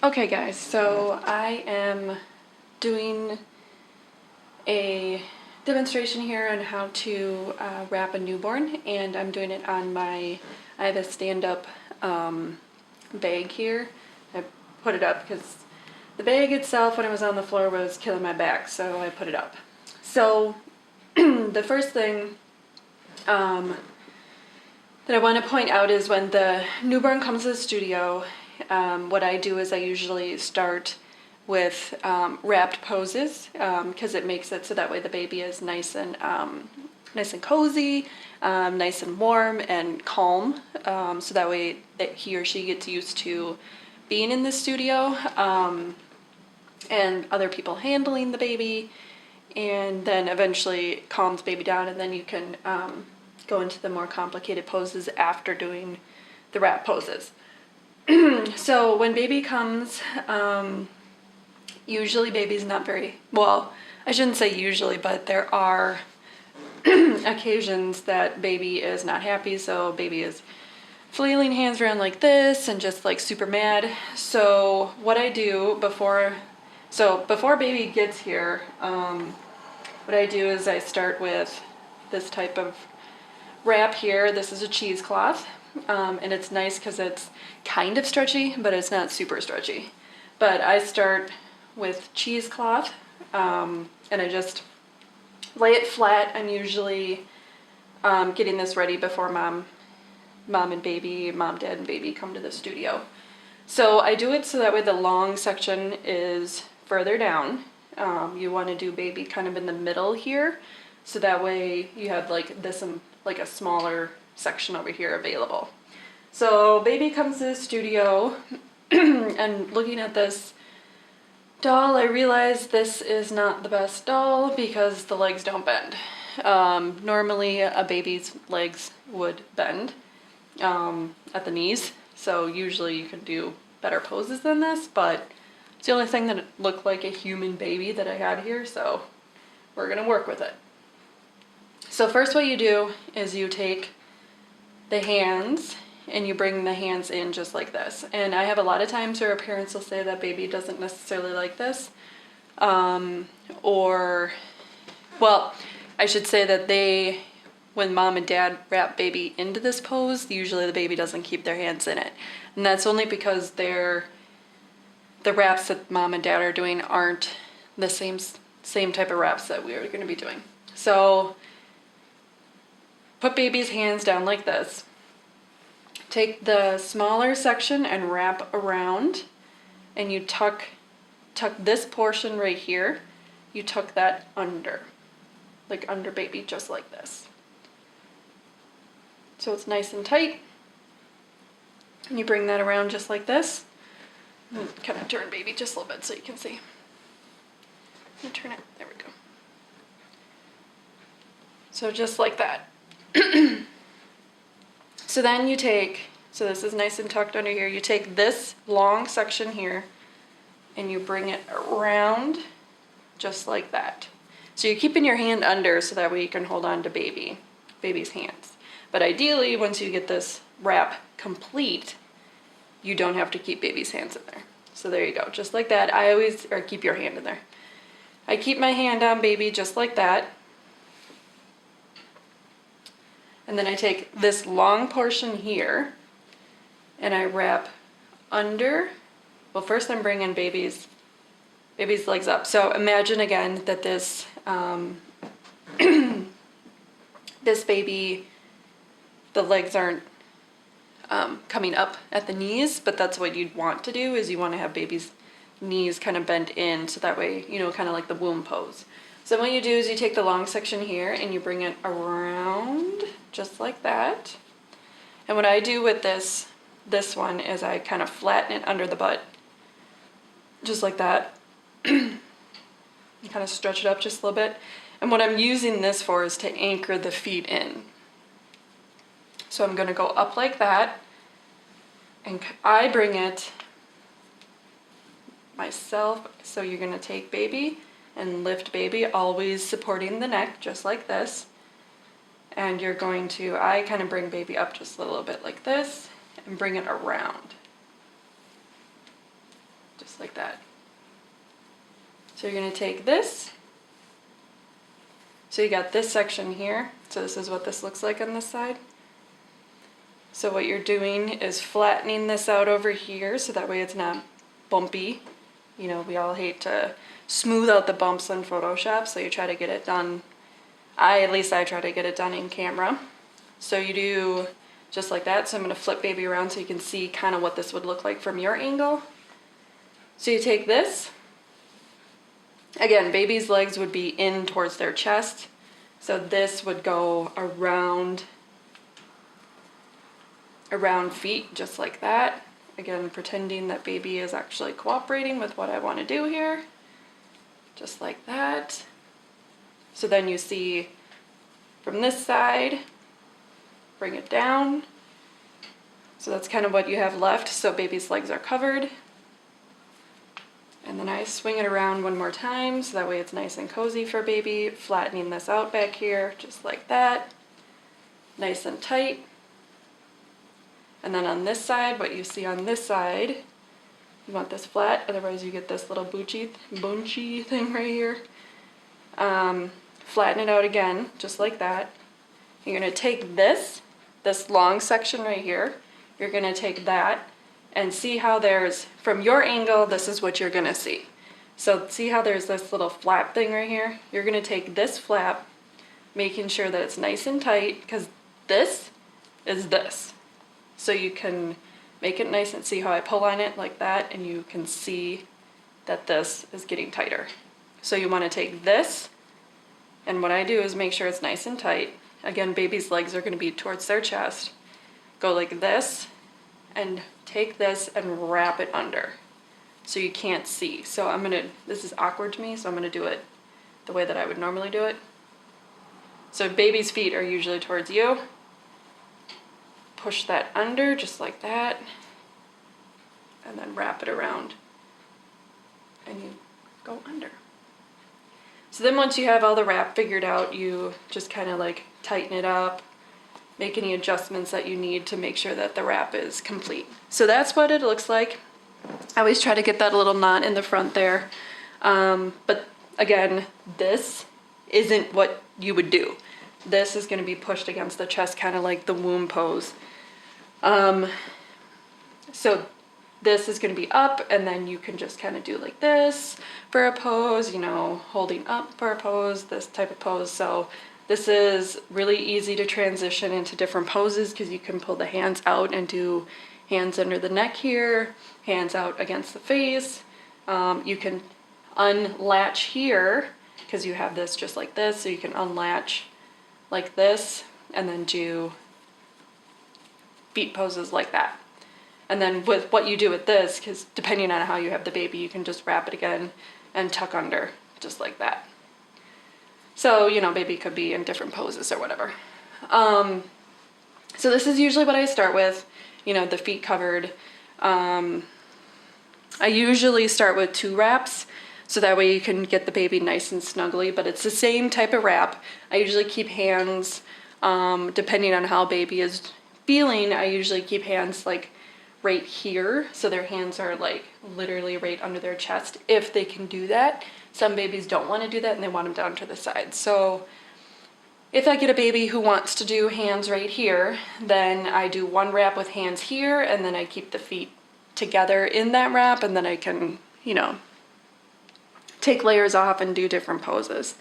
Okay guys, so I am doing a demonstration here on how to wrap a newborn, and I'm doing it on I have a stand-up bag here. I put it up because the bag itself when it was on the floor was killing my back, so I put it up. So the first thing that I want to point out is when the newborn comes to the studio, what I do is I usually start with wrapped poses because it makes it so that way the baby is nice and cozy, nice and warm and calm, so that way that he or she gets used to being in the studio and other people handling the baby, and then eventually calms baby down, and then you can go into the more complicated poses after doing the wrap poses. So when baby comes, usually baby's not very, well, I shouldn't say usually, but there are occasions that baby is not happy, so baby is flailing hands around like this and just like super mad. So what I do before baby gets here, what I do is I start with this type of wrap here. This is a cheesecloth, and it's nice because it's kind of stretchy, but it's not super stretchy. But I start with cheesecloth, and I just lay it flat. I'm usually getting this ready before mom, dad, and baby come to the studio. So I do it so that way the long section is further down. You want to do baby kind of in the middle here, so that way you have like this and like a smaller section over here available. So baby comes to the studio and looking at this doll, I realized this is not the best doll because the legs don't bend. Normally a baby's legs would bend at the knees, so usually you can do better poses than this, but it's the only thing that looked like a human baby that I had here, so we're gonna work with it. So first what you do is you take the hands and you bring the hands in just like this. And I have a lot of times where parents will say that baby doesn't necessarily like this. Well, I should say that when mom and dad wrap baby into this pose, usually the baby doesn't keep their hands in it. And that's only because the wraps that mom and dad are doing aren't the same type of wraps that we are going to be doing. So put baby's hands down like this. Take the smaller section and wrap around, and you tuck this portion right here. You tuck that under, like under baby, just like this. So it's nice and tight. And you bring that around just like this. And kind of turn baby just a little bit so you can see. And turn it, there we go. So just like that. So then so this is nice and tucked under here, you take this long section here and you bring it around just like that. So you're keeping your hand under so that way you can hold on to baby's hands. But ideally, once you get this wrap complete, you don't have to keep baby's hands in there. So there you go, just like that. Or keep your hand in there. I keep my hand on baby just like that. And then I take this long portion here and I wrap under. Well, first I'm bringing baby's legs up. So imagine again that this this baby, the legs aren't coming up at the knees, but that's what you'd want to do, is you want to have baby's knees kind of bent in, so that way, kind of like the womb pose. So what you do is you take the long section here and you bring it around just like that. And what I do with this one is I kind of flatten it under the butt, just like that. And kind of stretch it up just a little bit. And what I'm using this for is to anchor the feet in. So I'm going to go up like that, and I bring it myself. So you're going to take baby and lift baby, always supporting the neck, just like this. And you're going to, I kind of bring baby up just a little bit like this and bring it around. just like that. So you're gonna take this. So you got this section here. So this is what this looks like on this side. So what you're doing is flattening this out over here so that way it's not bumpy. You know, we all hate to smooth out the bumps in Photoshop, so you try to get it done. At least I try to get it done in camera. So you do just like that. So I'm gonna flip baby around so you can see kind of what this would look like from your angle. So you take this. Again, baby's legs would be in towards their chest. So this would go around feet, just like that. Again, pretending that baby is actually cooperating with what I want to do here. Just like that. So then you see from this side, bring it down. So that's kind of what you have left. So baby's legs are covered. And then I swing it around one more time so that way it's nice and cozy for baby. Flattening this out back here, just like that. Nice and tight. And then on this side, what you see on this side, you want this flat, otherwise you get this little bunchy thing right here. Flatten it out again, just like that. You're gonna take this long section right here, you're gonna take that and see how there's, from your angle, this is what you're gonna see. So see how there's this little flap thing right here? You're gonna take this flap, making sure that it's nice and tight, because this is this. So you can make it nice and see how I pull on it like that, and you can see that this is getting tighter. So you want to take this, and what I do is make sure it's nice and tight. Again, baby's legs are going to be towards their chest. Go like this, and take this and wrap it under, so you can't see. So this is awkward to me, so I'm gonna do it the way that I would normally do it. So baby's feet are usually towards you. Push that under just like that, and then wrap it around, and you go under. So then once you have all the wrap figured out, you just kind of like tighten it up, make any adjustments that you need to make sure that the wrap is complete. So that's what it looks like. I always try to get that little knot in the front there. But again, this isn't what you would do. This is going to be pushed against the chest, kind of like the womb pose. So this is going to be up, and then you can just kind of do like this for a pose, you know, holding up for a pose, this type of pose. So this is really easy to transition into different poses because you can pull the hands out and do hands under the neck here, hands out against the face. You can unlatch here because you have this just like this, so you can unlatch like this and then do feet poses like that. And then with what you do with this, because depending on how you have the baby, you can just wrap it again and tuck under just like that. So, you know, baby could be in different poses or whatever. So this is usually what I start with, you know, the feet covered. I usually start with 2 wraps, so that way you can get the baby nice and snuggly, but it's the same type of wrap. I usually keep hands, depending on how baby is feeling, I usually keep hands like right here, so their hands are like literally right under their chest if they can do that. Some babies don't want to do that and they want them down to the side. So if I get a baby who wants to do hands right here, then I do 1 wrap with hands here, and then I keep the feet together in that wrap, and then I can, you know, take layers off and do different poses.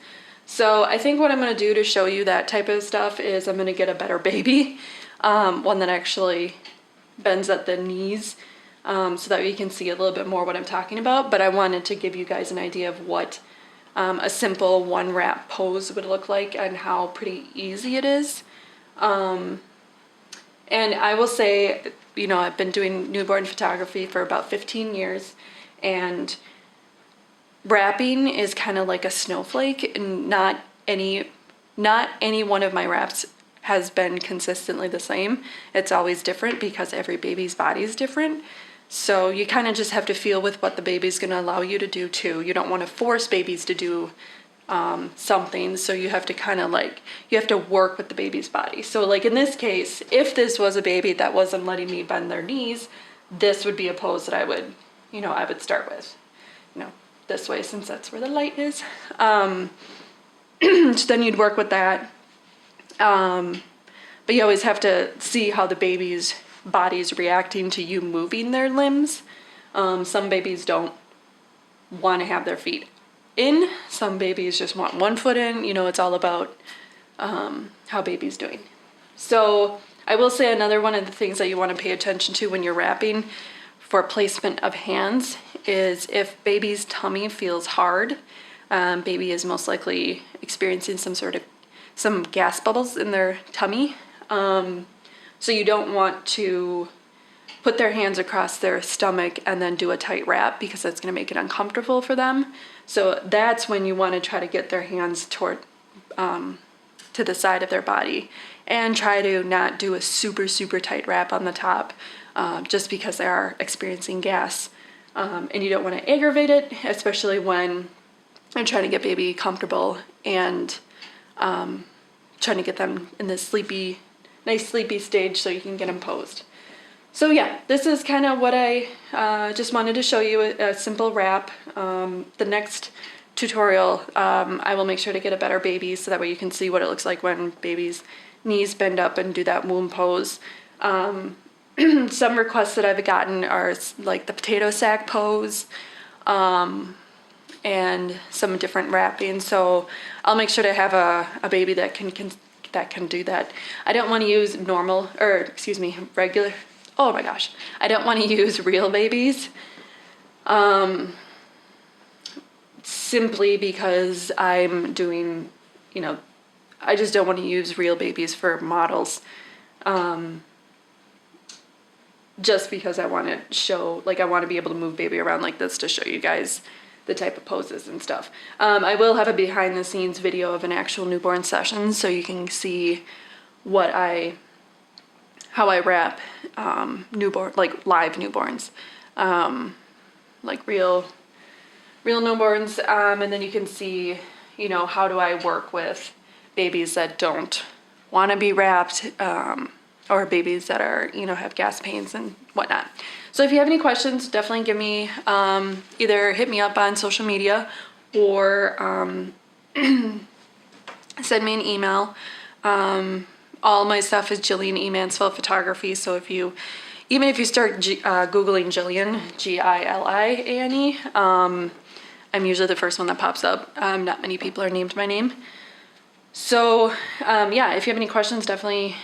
So I think what I'm going to do to show you that type of stuff is I'm going to get a better baby, one that actually bends at the knees, so that you can see a little bit more what I'm talking about. But I wanted to give you guys an idea of what a simple 1 wrap pose would look like and how pretty easy it is. And I will say, you know, I've been doing newborn photography for about 15 years, and wrapping is kind of like a snowflake, and not any one of my wraps has been consistently the same. It's always different because every baby's body is different. So you kind of just have to feel with what the baby's going to allow you to do too. You don't want to force babies to do something, so you have to kind of like, you have to work with the baby's body. So like in this case, if this was a baby that wasn't letting me bend their knees, this would be a pose that I would you know, I would start with, you know, this way, since that's where the light is. So then you'd work with that. But you always have to see how the baby's body's reacting to you moving their limbs. Some babies don't want to have their feet in. Some babies just want one foot in. You know, it's all about how baby's doing. So I will say another one of the things that you want to pay attention to when you're wrapping for placement of hands is if baby's tummy feels hard, baby is most likely experiencing some gas bubbles in their tummy. So you don't want to put their hands across their stomach and then do a tight wrap, because that's going to make it uncomfortable for them. So that's when you want to try to get their hands toward to the side of their body, and try to not do a super tight wrap on the top, just because they are experiencing gas, and you don't want to aggravate it, especially when I'm trying to get baby comfortable and trying to get them in this nice sleepy stage so you can get them posed. So yeah, this is kind of what I just wanted to show you, a simple wrap. The next tutorial, I will make sure to get a better baby so that way you can see what it looks like when baby's knees bend up and do that womb pose. Some requests that I've gotten are like the potato sack pose, and some different wrapping. So I'll make sure to have a baby that can do that. I don't want to use regular. Oh my gosh, I don't want to use real babies. Simply because I'm doing, you know, I just don't want to use real babies for models. Just because I want to show, like, I want to be able to move baby around like this to show you guys the type of poses and stuff. I will have a behind the scenes video of an actual newborn session so you can see how I wrap newborn, like live newborns, like real newborns, and then you can see, you know, how do I work with babies that don't want to be wrapped, or babies that are, you know, have gas pains and whatnot. So if you have any questions, definitely give me, either hit me up on social media or send me an email. All my stuff is Giliane Mansfeldt Photography. So even if you start Googling Giliane, Giliane, I'm usually the first one that pops up. Not many people are named my name. So yeah, if you have any questions, definitely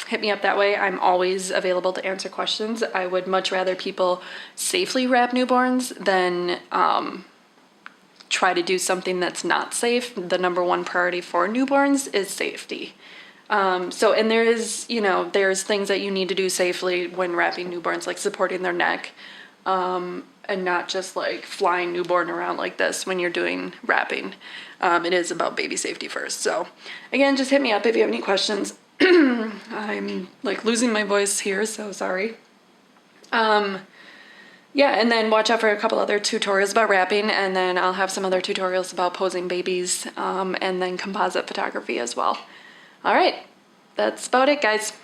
hit me up that way. I'm always available to answer questions. I would much rather people safely wrap newborns than try to do something that's not safe. The number one priority for newborns is safety. And there's things that you need to do safely when wrapping newborns, like supporting their neck, and not just like flying newborn around like this when you're doing wrapping. It is about baby safety first. So again, just hit me up if you have any questions. I'm like losing my voice here, so sorry. Yeah, and then watch out for a couple other tutorials about wrapping, and then I'll have some other tutorials about posing babies, and then composite photography as well. All right, that's about it, guys.